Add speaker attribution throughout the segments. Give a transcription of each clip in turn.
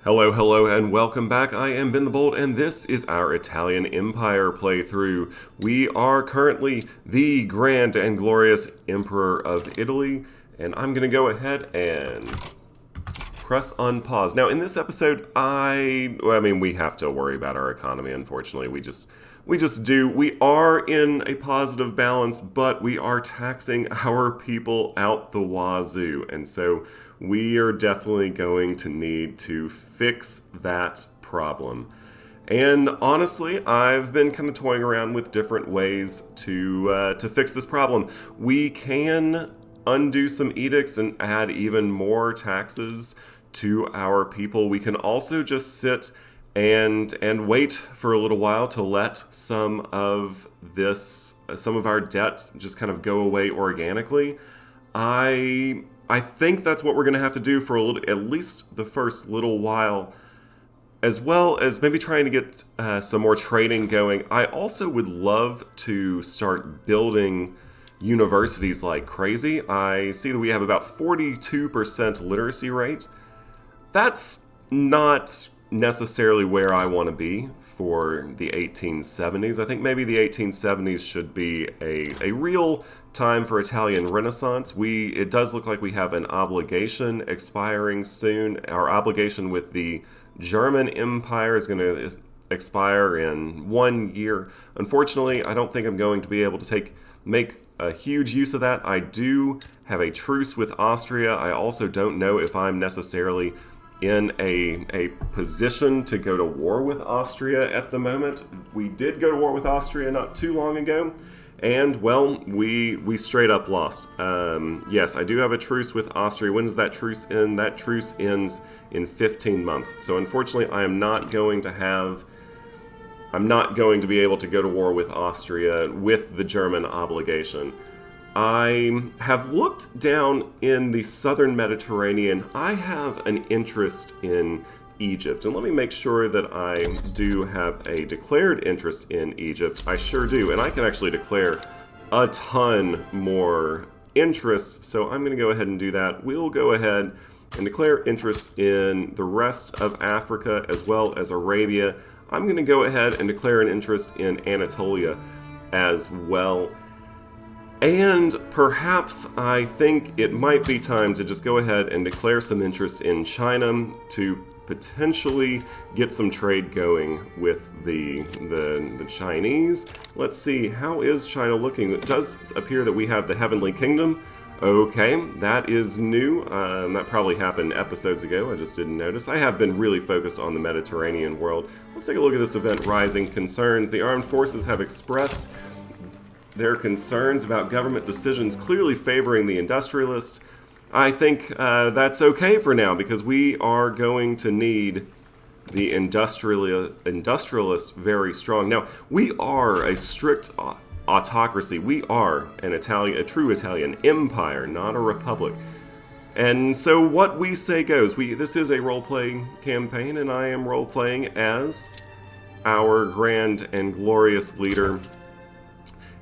Speaker 1: Hello, hello, and welcome back. I am Ben the Bold, and this is our Italian Empire playthrough. We are currently the grand and glorious Emperor of Italy, and I'm going to go ahead and press unpause. Now, in this episode, we have to worry about our economy, unfortunately. We just do. We are in a positive balance, but we are taxing our people out the wazoo, and so we are definitely going to need to fix that problem. And honestly, I've been kind of toying around with different ways to fix this problem. We can undo some edicts and add even more taxes to our people. We can also just sit and wait for a little while to let some of our debt just kind of go away organically. I think that's what we're going to have to do for at least the first little while, as well as maybe trying to get some more trading going. I also would love to start building universities like crazy. I see that we have about 42% literacy rate. That's not necessarily where I want to be for the 1870s. I think maybe the 1870s should be a real time for Italian Renaissance. It does look like we have an obligation expiring soon. Our obligation with the German Empire is going to expire in 1 year. Unfortunately, I don't think I'm going to be able to make a huge use of that. I do have a truce with Austria. I also don't know if I'm necessarily in a position to go to war with Austria at the moment. We did go to war with Austria not too long ago, and, well, we straight up lost. Yes, I do have a truce with Austria. When does that truce end? That truce ends in 15 months. So unfortunately, I'm not going to be able to go to war with Austria with the German obligation. I have looked down in the southern Mediterranean. I have an interest in Egypt, and let me make sure that I do have a declared interest in Egypt. I sure do, and I can actually declare a ton more interest, so I'm going to go ahead and do that. We'll go ahead and declare interest in the rest of Africa as well as Arabia. I'm going to go ahead and declare an interest in Anatolia as well. And perhaps I think it might be time to just go ahead and declare some interest in China to potentially get some trade going with the Chinese. Let's see, how is China looking? It does appear that we have the Heavenly Kingdom. Okay, that is new. That probably happened episodes ago. I just didn't notice. I have been really focused on the Mediterranean world. Let's take a look at this event, Rising Concerns. The armed forces have expressed their concerns about government decisions clearly favoring the industrialist. I think that's okay for now, because we are going to need the industrialist very strong. Now, we are a strict autocracy. We are a true Italian empire, not a republic. And so what we say goes. This is a role-playing campaign, and I am role-playing as our grand and glorious leader,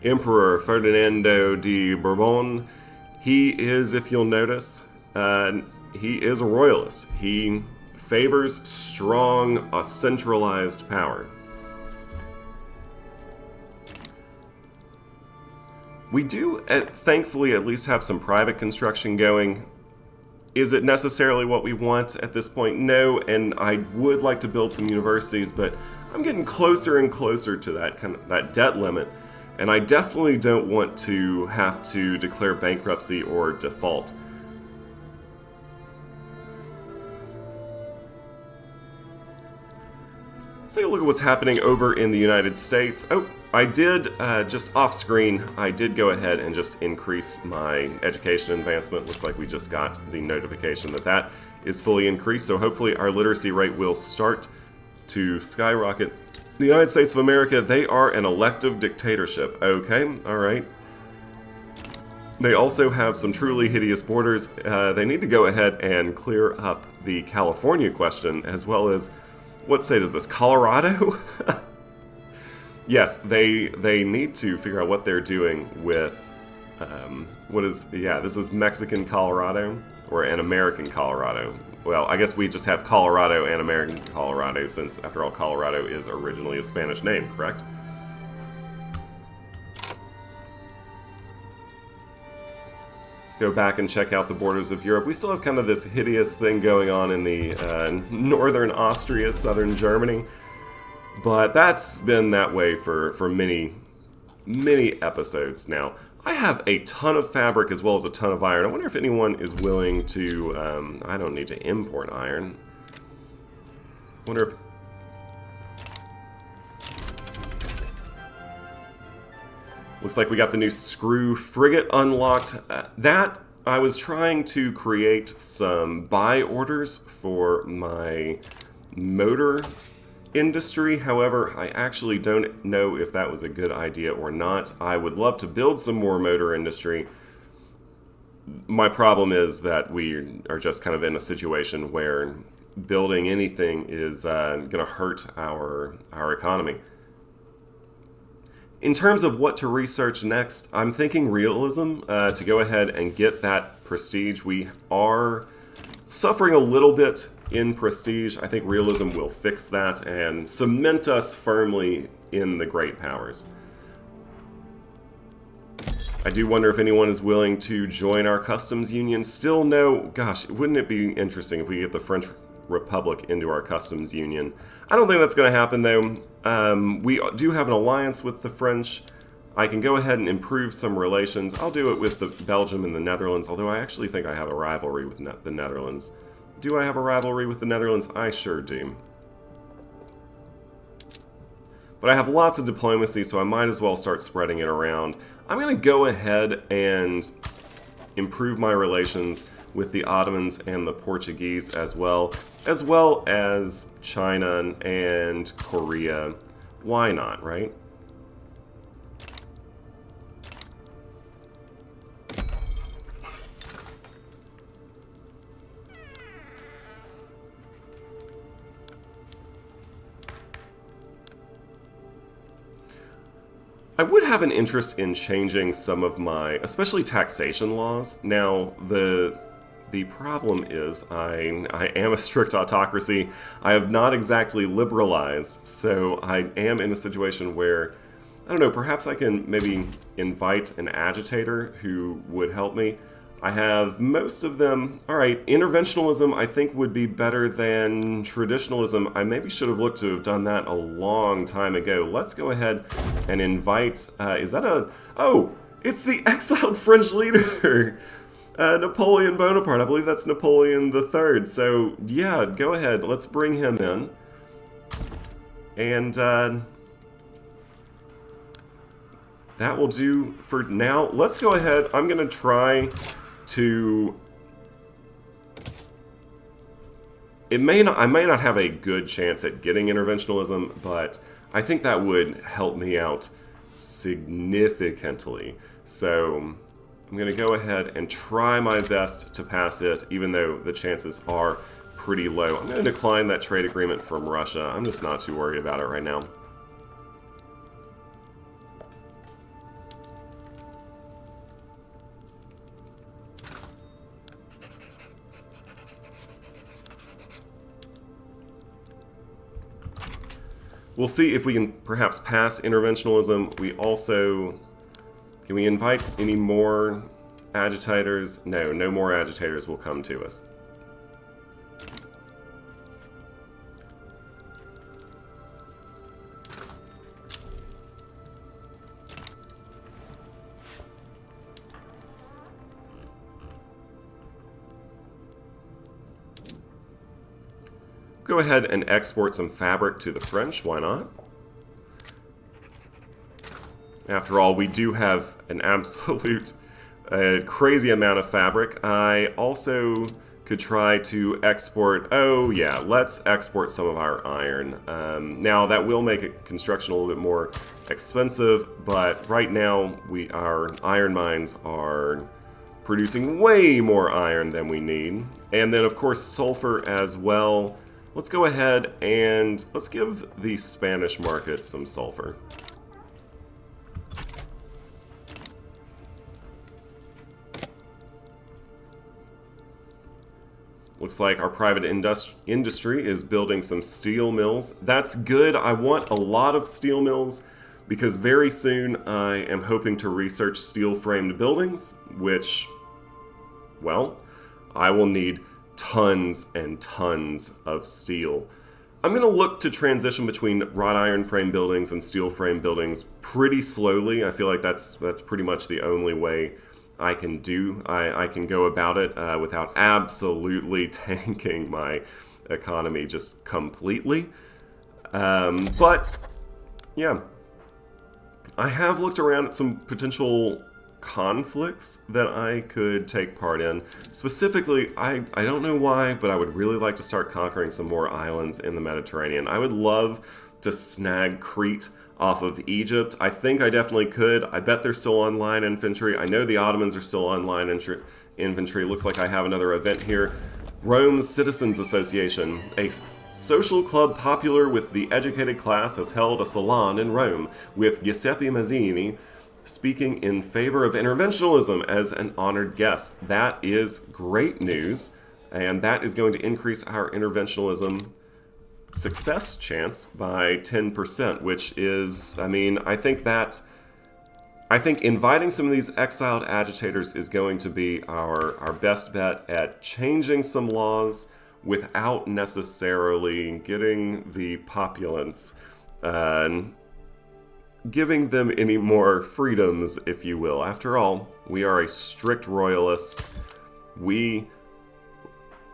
Speaker 1: Emperor Ferdinando di Bourbon. He is, if you'll notice, he is a royalist. He favors strong, centralized power. We do, thankfully, at least have some private construction going. Is it necessarily what we want at this point? No, and I would like to build some universities, but I'm getting closer and closer to that debt limit. And I definitely don't want to have to declare bankruptcy or default. Let's take a look at what's happening over in the United States. Oh, I did, just off screen, I did go ahead and just increase my education advancement. Looks like we just got the notification that is fully increased, so hopefully our literacy rate will start to skyrocket. The United States of America, they are an elective dictatorship. Okay, alright. They also have some truly hideous borders. They need to go ahead and clear up the California question, as well as, what state is this, Colorado? Yes, they need to figure out what they're doing with, this is Mexican Colorado, or an American Colorado. well, I guess we just have Colorado and American Colorado, since, after all, Colorado is originally a Spanish name, correct? Let's go back and check out the borders of Europe. We still have kind of this hideous thing going on in the northern Austria, southern Germany. But that's been that way for many, many episodes now. I have a ton of fabric as well as a ton of iron. I wonder if anyone is willing to... I don't need to import iron. I wonder if... Looks like we got the new screw frigate unlocked. That, I was trying to create some buy orders for my motor industry. However, I actually don't know if that was a good idea or not. I would love to build some more motor industry. My problem is that we are just kind of in a situation where building anything is going to hurt our economy. In terms of what to research next, I'm thinking realism, to go ahead and get that prestige. We are suffering a little bit in prestige. I think realism will fix that and cement us firmly in the great powers. I do wonder if anyone is willing to join our customs union. Still no. Gosh, wouldn't it be interesting if we get the French Republic into our customs union? I don't think that's going to happen, though. We do have an alliance with the French. I can go ahead and improve some relations. I'll do it with the Belgium and the Netherlands, although I actually think I have a rivalry with the Netherlands. Do I have a rivalry with the Netherlands? I sure do. But I have lots of diplomacy, so I might as well start spreading it around. I'm going to go ahead and improve my relations with the Ottomans and the Portuguese as well as China and Korea. Why not, right? I would have an interest in changing some of my, especially taxation laws. Now, the problem is I am a strict autocracy. I have not exactly liberalized, so I am in a situation where, I don't know, perhaps I can maybe invite an agitator who would help me. I have most of them. All right, interventionalism I think would be better than traditionalism. I maybe should have looked to have done that a long time ago. Let's go ahead and invite, is that a, oh, it's the exiled French leader, Napoleon Bonaparte. I believe that's Napoleon III. So yeah, go ahead, let's bring him in. And that will do for now. Let's go ahead, I'm gonna try to... I may not have a good chance at getting interventionalism, but I think that would help me out significantly. So I'm going to go ahead and try my best to pass it, even though the chances are pretty low. I'm going to decline that trade agreement from Russia. I'm just not too worried about it right now. We'll see if we can perhaps pass interventionalism. We also... Can we invite any more agitators? No, no more agitators will come to us. Go ahead and export some fabric to the French, why not? After all, we do have an absolute crazy amount of fabric. I also could try to export, oh yeah, let's export some of our iron. Now that will make construction a little bit more expensive, but right now our iron mines are producing way more iron than we need. And then of course sulfur as well. Let's go ahead and let's give the Spanish market some sulfur. Looks like our private industry is building some steel mills. That's good. I want a lot of steel mills because very soon I am hoping to research steel-framed buildings, which, well, I will need tons and tons of steel. I'm going to look to transition between wrought iron frame buildings and steel frame buildings pretty slowly. I feel like that's pretty much the only way I can go about it without absolutely tanking my economy just completely. But yeah, I have looked around at some potential conflicts that I could take part in. Specifically, I don't know why, but I would really like to start conquering some more islands in the Mediterranean. I would love to snag Crete off of Egypt. I think I definitely could. I bet they're still on line infantry. I know the Ottomans are still on line infantry. Looks like I have another event here. Rome's Citizens Association, a social club popular with the educated class, has held a salon in Rome with Giuseppe Mazzini speaking in favor of interventionism as an honored guest. That is great news, and that is going to increase our interventionism success chance by 10%, which is, I mean, I think inviting some of these exiled agitators is going to be our best bet at changing some laws without necessarily getting the populace giving them any more freedoms, if you will. After all, we are a strict royalist. We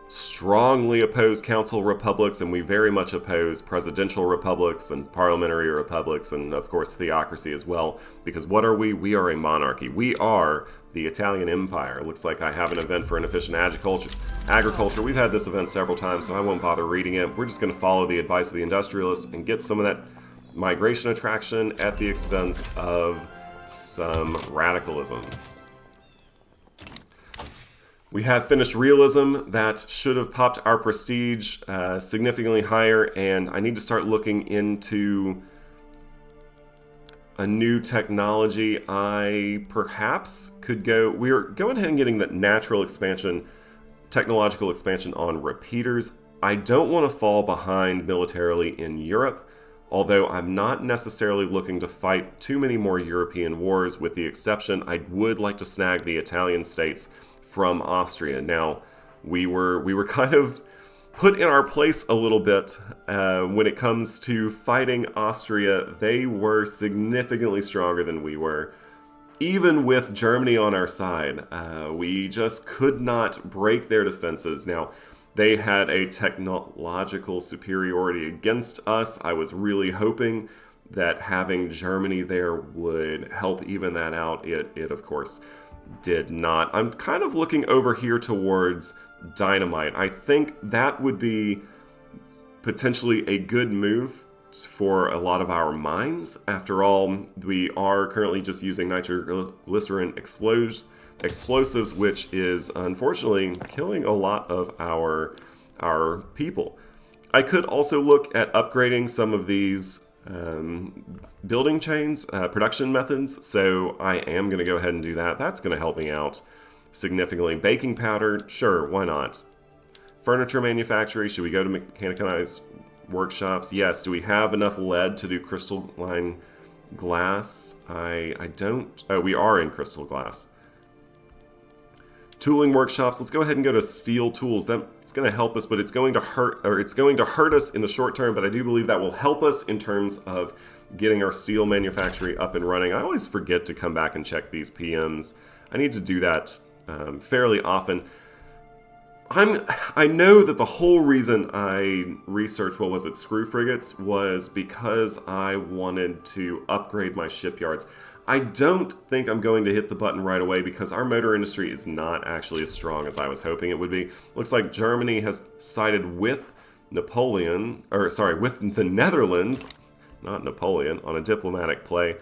Speaker 1: strongly oppose council republics, and we very much oppose presidential republics and parliamentary republics, and of course theocracy as well. Because what are we? We are a monarchy. We are the Italian Empire. It looks like I have an event for inefficient agriculture. We've had this event several times, so I won't bother reading it. We're just going to follow the advice of the industrialists and get some of that migration attraction at the expense of some radicalism. We have finished realism. That should have popped our prestige significantly higher, and I need to start looking into a new technology. I perhaps could go... We're going ahead and getting the natural expansion, technological expansion on repeaters. I don't want to fall behind militarily in Europe, although I'm not necessarily looking to fight too many more European wars, with the exception I would like to snag the Italian states from Austria. Now, we were kind of put in our place a little bit when it comes to fighting Austria. They were significantly stronger than we were. Even with Germany on our side, we just could not break their defenses. Now, they had a technological superiority against us. I was really hoping that having Germany there would help even that out. It of course, did not. I'm kind of looking over here towards dynamite. I think that would be potentially a good move for a lot of our mines. After all, we are currently just using nitroglycerin explosives, which is unfortunately killing a lot of our people. I could also look at upgrading some of these building chains, production methods, so I am going to go ahead and do that. That's going to help me out significantly. Baking powder, sure, why not? Furniture manufacturing, should we go to mechanized workshops? Yes. Do we have enough lead to do crystalline glass? I don't... Oh, we are in crystal glass. Tooling workshops, let's go ahead and go to steel tools. That's going to help us, but it's going to hurt us in the short term, but I do believe that will help us in terms of getting our steel manufacturing up and running. I always forget to come back and check these PMs. I need to do that fairly often. I know that the whole reason I researched, what was it, screw frigates, was because I wanted to upgrade my shipyards. I don't think I'm going to hit the button right away because our motor industry is not actually as strong as I was hoping it would be. Looks like Germany has sided with with the Netherlands, not Napoleon, on a diplomatic play.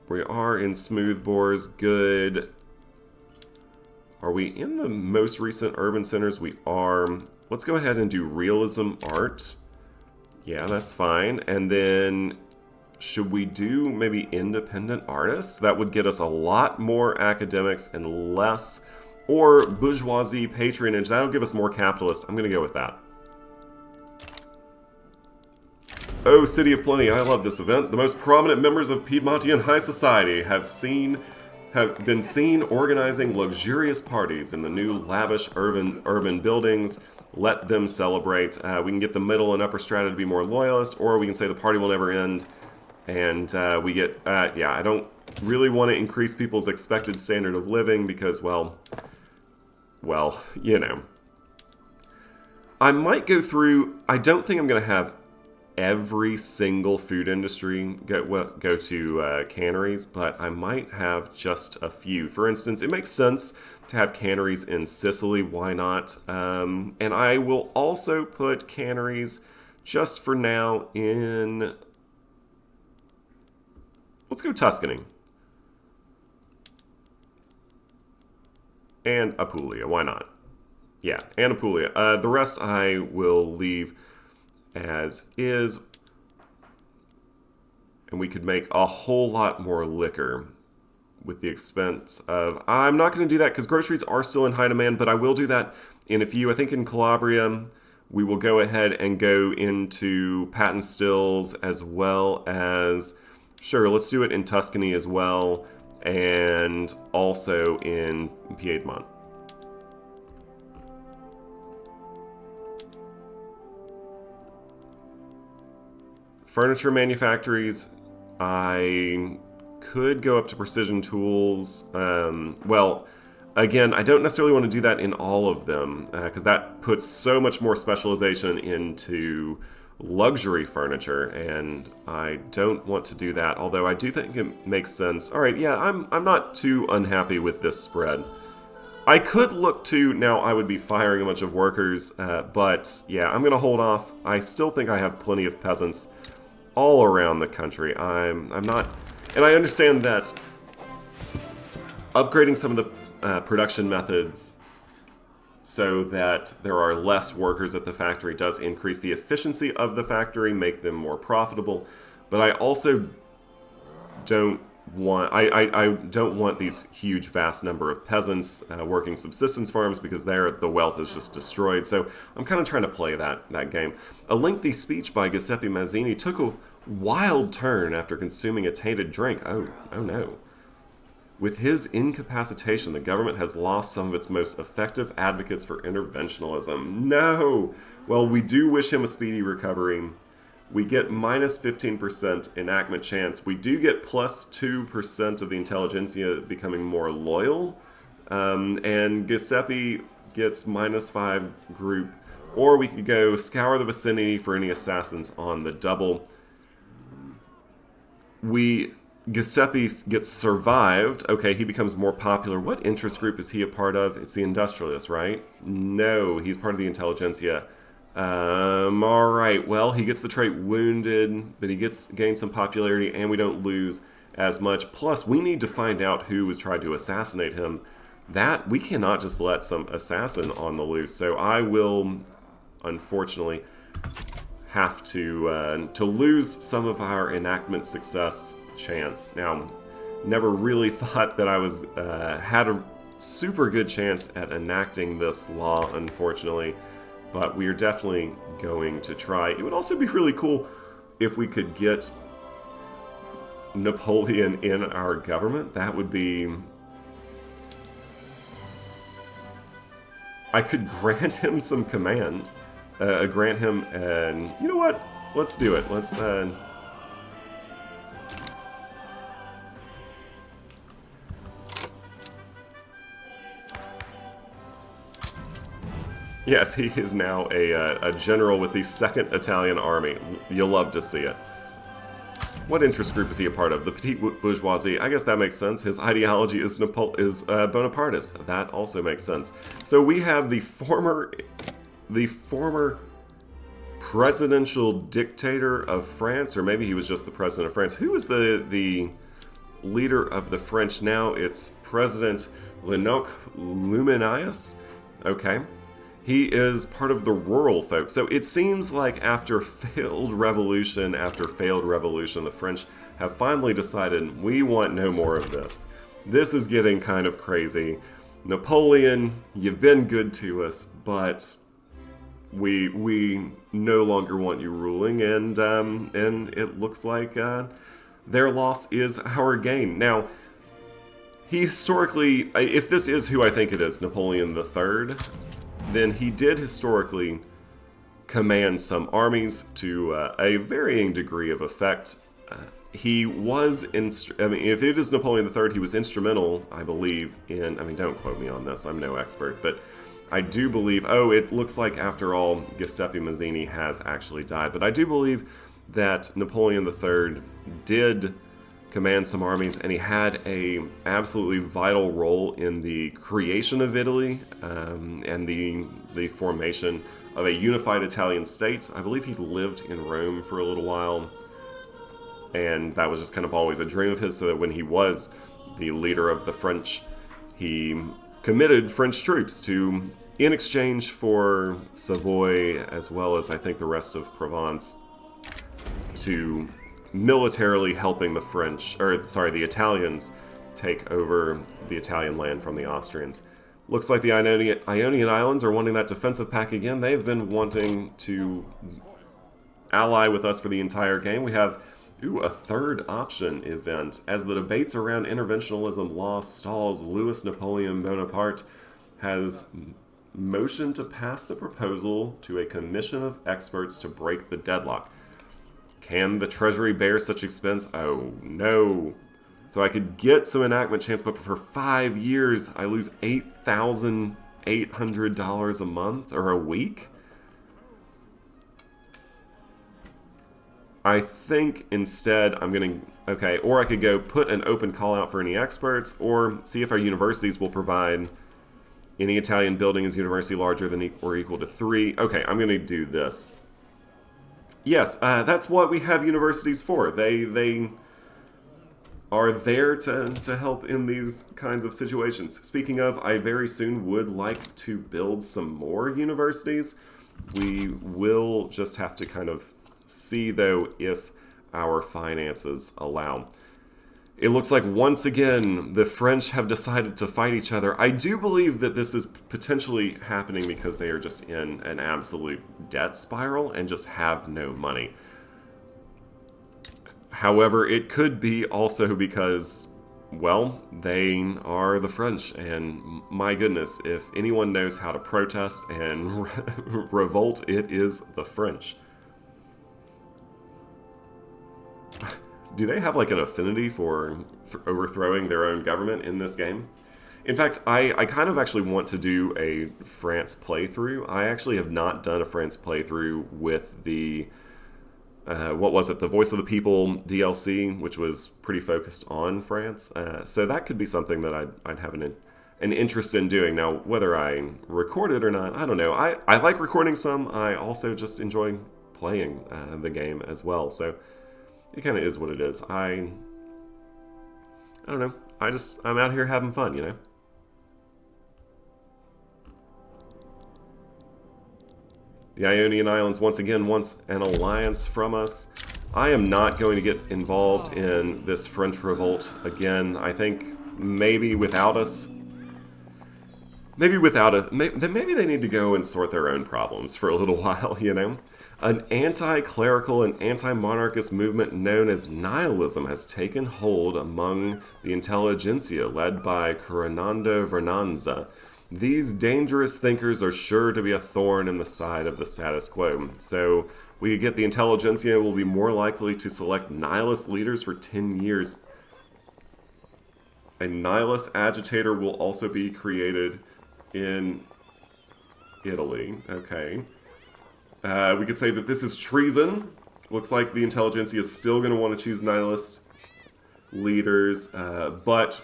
Speaker 1: We are in smoothbores, good. Are we in the most recent urban centers? We are. Let's go ahead and do realism art. Yeah, that's fine. And then should we do maybe independent artists? That would get us a lot more academics and less Or bourgeoisie patronage. That'll give us more capitalists. I'm going to go with that. Oh, City of Plenty. I love this event. The most prominent members of Piedmontian high society have been seen organizing luxurious parties in the new lavish urban buildings. Let them celebrate. We can get the middle and upper strata to be more loyalist, or we can say the party will never end. And we get, yeah, I don't really want to increase people's expected standard of living because, well, you know. I might go through, I don't think I'm going to have every single food industry go to canneries, but I might have just a few. For instance, it makes sense to have canneries in Sicily. Why not? And I will also put canneries just for now in... Let's go Tuscany. And Apulia. Why not? Yeah, and Apulia. The rest I will leave as is, and we could make a whole lot more liquor with the expense of... I'm not going to do that because groceries are still in high demand, but I will do that in a few. I think in Calabria, we will go ahead and go into patent stills as well as... Sure, let's do it in Tuscany as well, and also in Piedmont. Furniture manufactories, I could go up to precision tools. Well, again, I don't necessarily want to do that in all of them because that puts so much more specialization into luxury furniture, and I don't want to do that, although I do think it makes sense. All right, yeah, I'm not too unhappy with this spread. I could look to, now I would be firing a bunch of workers, but yeah, I'm going to hold off. I still think I have plenty of peasants all around the country. I'm not, and I understand that upgrading some of the production methods so that there are less workers at the factory does increase the efficiency of the factory, make them more profitable. But I also don't want, I don't want these huge, vast number of peasants working subsistence farms because there the wealth is just destroyed. So I'm kind of trying to play that game. A lengthy speech by Giuseppe Mazzini took a wild turn after consuming a tainted drink. Oh no. With his incapacitation, the government has lost some of its most effective advocates for interventionalism. No! Well, we do wish him a speedy recovery. We get minus 15% enactment chance. We do get plus 2% of the intelligentsia becoming more loyal. And Giuseppe gets minus 5 group. Or we could go scour the vicinity for any assassins on the double. Giuseppe gets survived. Okay, he becomes more popular. What interest group is he a part of? It's the industrialists, right? No, he's part of the intelligentsia. Alright, well, he gets the trait wounded, but he gains some popularity, and we don't lose as much. Plus, we need to find out who was trying to assassinate him. That, we cannot just let some assassin on the loose. So I will, unfortunately, have to lose some of our enactment success chance. Now, never really thought that I was had a super good chance at enacting this law, unfortunately, but we are definitely going to try. It would also be really cool if we could get Napoleon in our government. That would be... I could grant him some command. Grant him, and you know what? Let's do it. Let's... Yes, he is now a general with the 2nd Italian Army. You'll love to see it. What interest group is he a part of? The petite bourgeoisie. I guess that makes sense. His ideology is Bonapartist. That also makes sense. So we have the former presidential dictator of France, or maybe he was just the president of France. Who is the leader of the French now? It's President Lenoc Luminius. Okay. He is part of the rural folk. So it seems like after failed revolution, the French have finally decided we want no more of this. This is getting kind of crazy. Napoleon, you've been good to us, but we no longer want you ruling, and it looks like their loss is our gain. Now, he historically, if this is who I think it is, Napoleon III, then he did historically command some armies to a varying degree of effect. He was, if it is Napoleon III, he was instrumental, I believe, in, don't quote me on this, I'm no expert, but I do believe, it looks like after all, Giuseppe Mazzini has actually died, but I do believe that Napoleon III did command some armies, and he had a absolutely vital role in the creation of Italy, and the formation of a unified Italian state. I believe he lived in Rome for a little while, and that was just kind of always a dream of his, so that when he was the leader of the French, he committed French troops to, in exchange for Savoy, as well as I think the rest of Provence, to militarily helping the Italians take over the Italian land from the Austrians. Looks like the Ionian Islands are wanting that defensive pact again. They've been wanting to ally with us for the entire game. We have a third option event. As the debates around interventionalism law stalls, Louis Napoleon Bonaparte has motioned to pass the proposal to a commission of experts to break the deadlock. Can the Treasury bear such expense? Oh, no. So I could get some enactment chance, but for 5 years, I lose $8,800 a month or a week? I think instead I'm going to... Okay, or I could go put an open call out for any experts, or see if our universities will provide any Italian building is university larger than or equal to 3. Okay, I'm going to do this. Yes, that's what we have universities for. They are there to help in these kinds of situations. Speaking of, I very soon would like to build some more universities. We will just have to kind of see, though, if our finances allow. It looks like once again the French have decided to fight each other. I do believe that this is potentially happening because they are just in an absolute debt spiral and just have no money. However, it could be also because, well, they are the French, and my goodness, if anyone knows how to protest and revolt, it is the French. Do they have like an affinity for overthrowing their own government in this game? In fact, I kind of actually want to do a France playthrough. I actually have not done a France playthrough with the, what was it, the Voice of the People DLC, which was pretty focused on France. So that could be something that I'd have an interest in doing. Now, whether I record it or not, I don't know. I like recording some. I also just enjoy playing the game as well. So it kind of is what it is. I don't know. I'm out here having fun, you know? The Ionian Islands once again wants an alliance from us. I am not going to get involved in this French revolt again. I think maybe without us... Maybe they need to go and sort their own problems for a little while, you know? An anti-clerical and anti-monarchist movement known as Nihilism has taken hold among the intelligentsia, led by Coronando Vernanza. These dangerous thinkers are sure to be a thorn in the side of the status quo. So we get the intelligentsia will be more likely to select nihilist leaders for 10 years. A nihilist agitator will also be created in Italy. Okay. We could say that this is treason. Looks like the intelligentsia is still going to want to choose nihilist leaders, but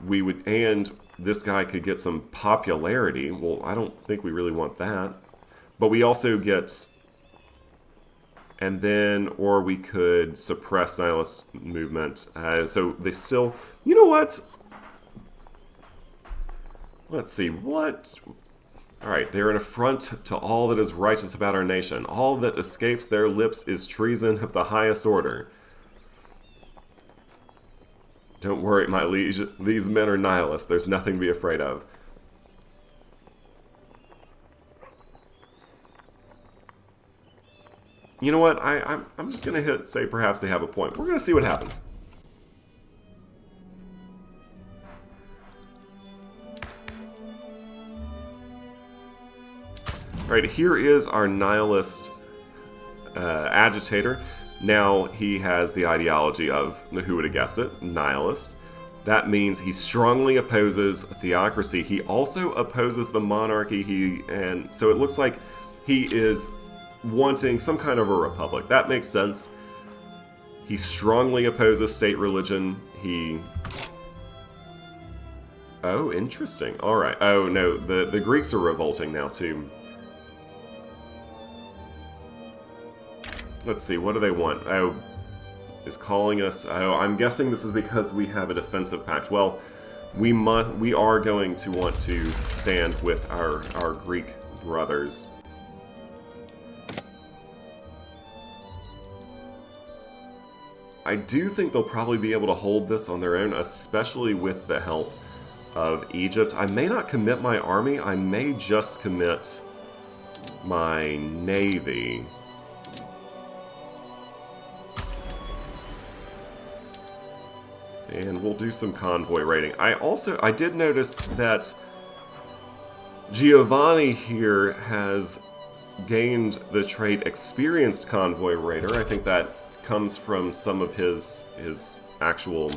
Speaker 1: we would, and this guy could get some popularity. Well, I don't think we really want that. But we also get, and then, or we could suppress nihilist movement. So they still, you know what? Let's see, what... Alright, they're an affront to all that is righteous about our nation. All that escapes their lips is treason of the highest order. Don't worry, my liege. These men are nihilists. There's nothing to be afraid of. You know what? I'm just going to say perhaps they have a point. We're going to see what happens. Alright, here is our nihilist agitator. Now he has the ideology of, who would have guessed it, nihilist. That means he strongly opposes theocracy. He also opposes the monarchy. And so it looks like he is wanting some kind of a republic. That makes sense. He strongly opposes state religion. Oh, interesting. Alright. Oh, no. The Greeks are revolting now, too. Let's see, what do they want? Oh, is calling us... Oh, I'm guessing this is because we have a defensive pact. Well, we are going to want to stand with our Greek brothers. I do think they'll probably be able to hold this on their own, especially with the help of Egypt. I may not commit my army, I may just commit my navy. And we'll do some convoy raiding. I did notice that Giovanni here has gained the trait Experienced Convoy Raider. I think that comes from some of his actual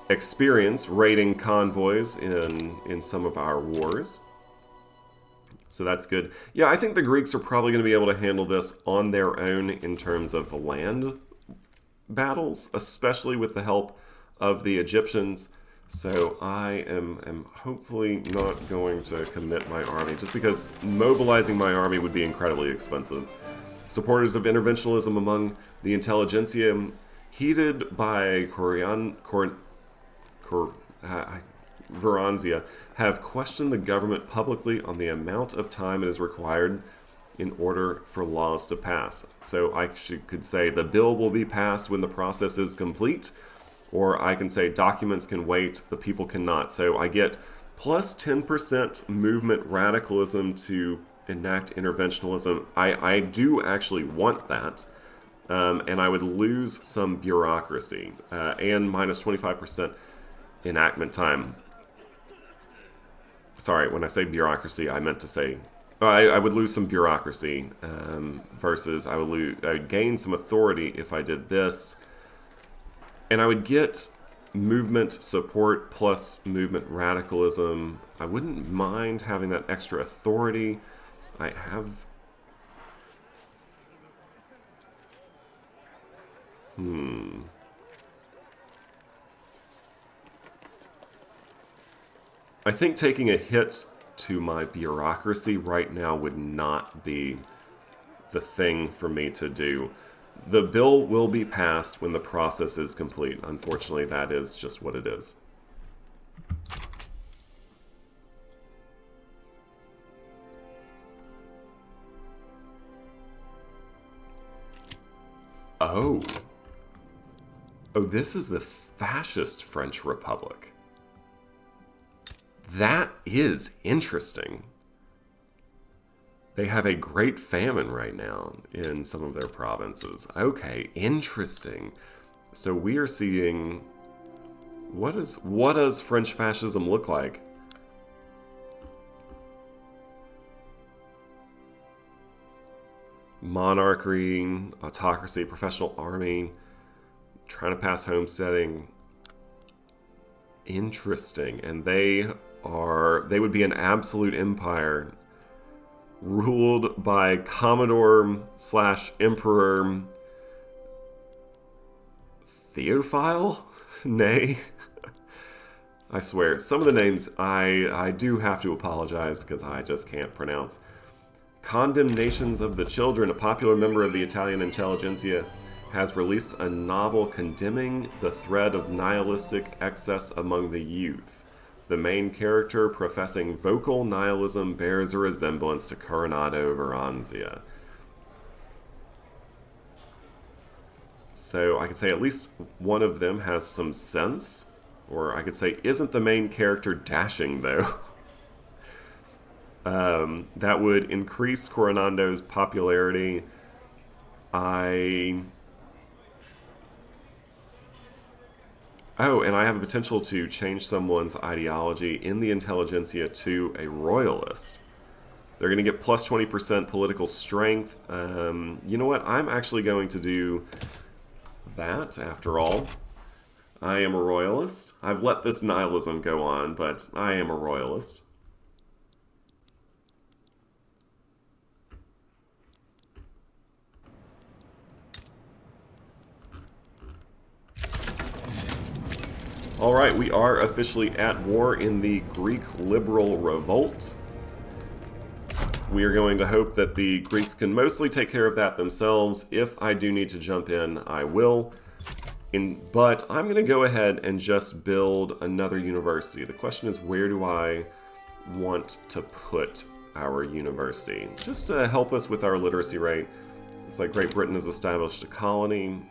Speaker 1: experience raiding convoys in some of our wars. So that's good. Yeah, I think the Greeks are probably going to be able to handle this on their own in terms of land battles, especially with the help of the Egyptians. So I am hopefully not going to commit my army, just because mobilizing my army would be incredibly expensive. Supporters of interventionism among the intelligentsia, heated by Veranzia, have questioned the government publicly on the amount of time it is required in order for laws to pass. So I could say the bill will be passed when the process is complete, or I can say documents can wait, the people cannot. So I get plus 10% movement radicalism to enact interventionalism. I do actually want that. And I would lose some bureaucracy. And minus 25% enactment time. Sorry, when I say bureaucracy, I meant to say... I would lose some bureaucracy versus I would gain some authority if I did this. And I would get movement support plus movement radicalism. I wouldn't mind having that extra authority. I have... I think taking a hit to my bureaucracy right now would not be the thing for me to do. The bill will be passed when the process is complete. Unfortunately, that is just what it is. Oh. Oh, this is the fascist French Republic. That is interesting. They have a great famine right now in some of their provinces. Okay, interesting. So we are seeing... What does French fascism look like? Monarchy, autocracy, professional army, trying to pass homesteading. Interesting. And they would be an absolute empire ruled by Commodore/Emperor Theophile? Nay. I swear, some of the names I do have to apologize because I just can't pronounce. Condemnations of the Children, a popular member of the Italian intelligentsia, has released a novel condemning the threat of nihilistic excess among the youth. The main character, professing vocal nihilism, bears a resemblance to Coronado Veranzia. So I could say at least one of them has some sense. Or I could say, isn't the main character dashing, though? That would increase Coronando's popularity. Oh, and I have a potential to change someone's ideology in the intelligentsia to a royalist. They're going to get plus 20% political strength. You know what? I'm actually going to do that, after all. I am a royalist. I've let this nihilism go on, but I am a royalist. Alright, we are officially at war in the Greek liberal revolt. We are going to hope that the Greeks can mostly take care of that themselves. If I do need to jump in, I will. But I'm going to go ahead and just build another university. The question is, where do I want to put our university? Just to help us with our literacy rate. Looks like Great Britain has established a colony.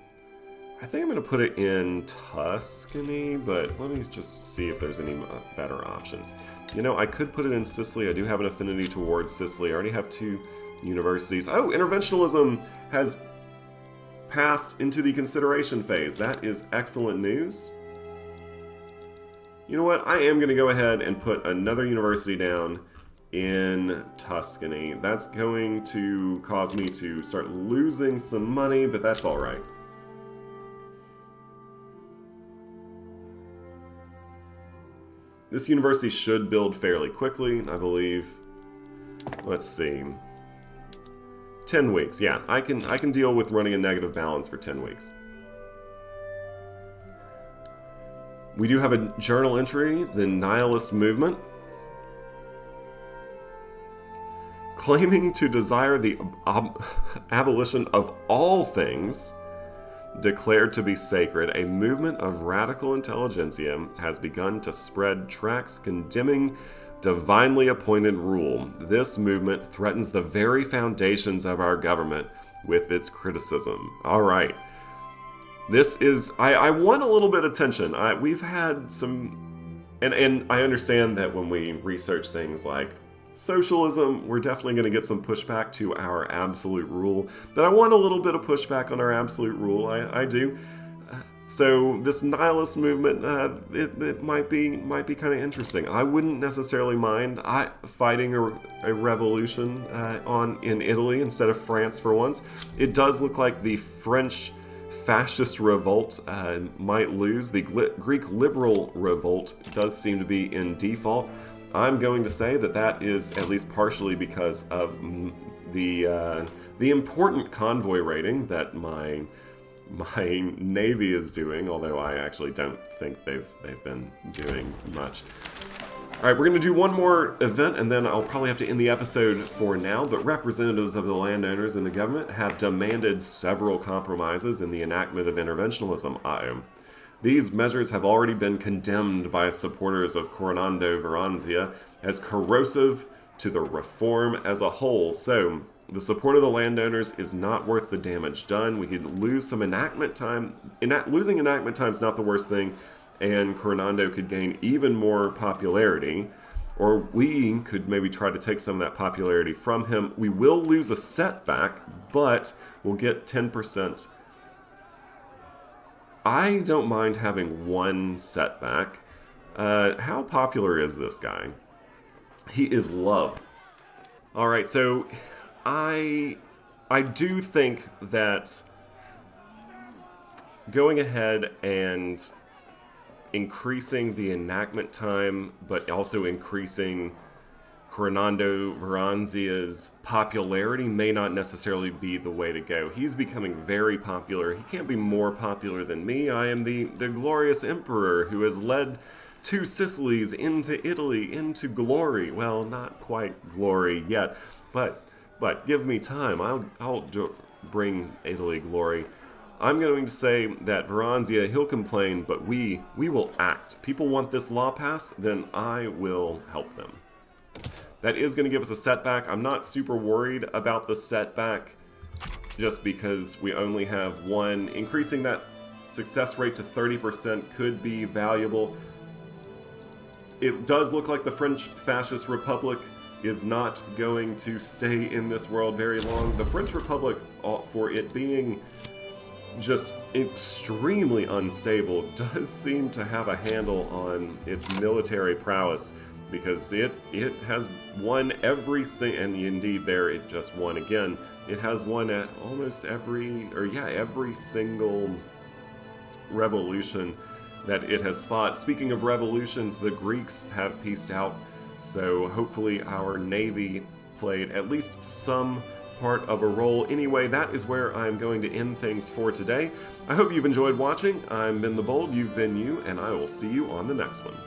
Speaker 1: I think I'm going to put it in Tuscany, but let me just see if there's any better options. You know, I could put it in Sicily. I do have an affinity towards Sicily. I already have 2 universities. Oh, interventionalism has passed into the consideration phase. That is excellent news. You know what? I am going to go ahead and put another university down in Tuscany. That's going to cause me to start losing some money, but that's all right. This university should build fairly quickly, I believe. Let's see. 10 weeks, yeah. I can deal with running a negative balance for 10 weeks. We do have a journal entry, the Nihilist Movement. Claiming to desire the abolition of all things declared to be sacred, a movement of radical intelligentsia has begun to spread tracts condemning divinely appointed rule. This movement threatens the very foundations of our government with its criticism. All right. This is... I want a little bit of tension. We've had some... And I understand that when we research things like socialism, we're definitely going to get some pushback to our absolute rule. But I want a little bit of pushback on our absolute rule. I do. So this nihilist movement, it might be kind of interesting. I wouldn't necessarily mind fighting a revolution in Italy instead of France for once. It does look like the French fascist revolt might lose. The Greek liberal revolt does seem to be in default. I'm going to say that that is at least partially because of the important convoy raiding that my navy is doing, although I actually don't think they've been doing much. All right, we're going to do one more event, and then I'll probably have to end the episode for now, but representatives of the landowners and the government have demanded several compromises in the enactment of interventionism. These measures have already been condemned by supporters of Coronando Veranzia as corrosive to the reform as a whole. So, the support of the landowners is not worth the damage done. We could lose some enactment time. Losing enactment time is not the worst thing, and Coronando could gain even more popularity. Or we could maybe try to take some of that popularity from him. We will lose a setback, but we'll get 10%. I don't mind having one setback. How popular is this guy? He is loved. Alright, so I do think that going ahead and increasing the enactment time, but also increasing Coronando Veranzia's popularity may not necessarily be the way to go. He's becoming very popular. He can't be more popular than me. I am the glorious emperor who has led 2 Sicilies into Italy, into glory. Well, not quite glory yet, but give me time. I'll bring Italy glory. I'm going to say that Veranzia, he'll complain, but we will act. People want this law passed, then I will help them. That is going to give us a setback. I'm not super worried about the setback, just because we only have one. Increasing that success rate to 30% could be valuable. It does look like the French Fascist Republic is not going to stay in this world very long. The French Republic, for it being just extremely unstable, does seem to have a handle on its military prowess, because it has won every and indeed there it just won again. It has won at almost every single revolution that it has fought. Speaking of revolutions, the Greeks have peaced out, so hopefully our navy played at least some part of a role. Anyway, that is where I'm going to end things for today. I hope you've enjoyed watching. I'm Ben the Bold, you've been you, and I will see you on the next one.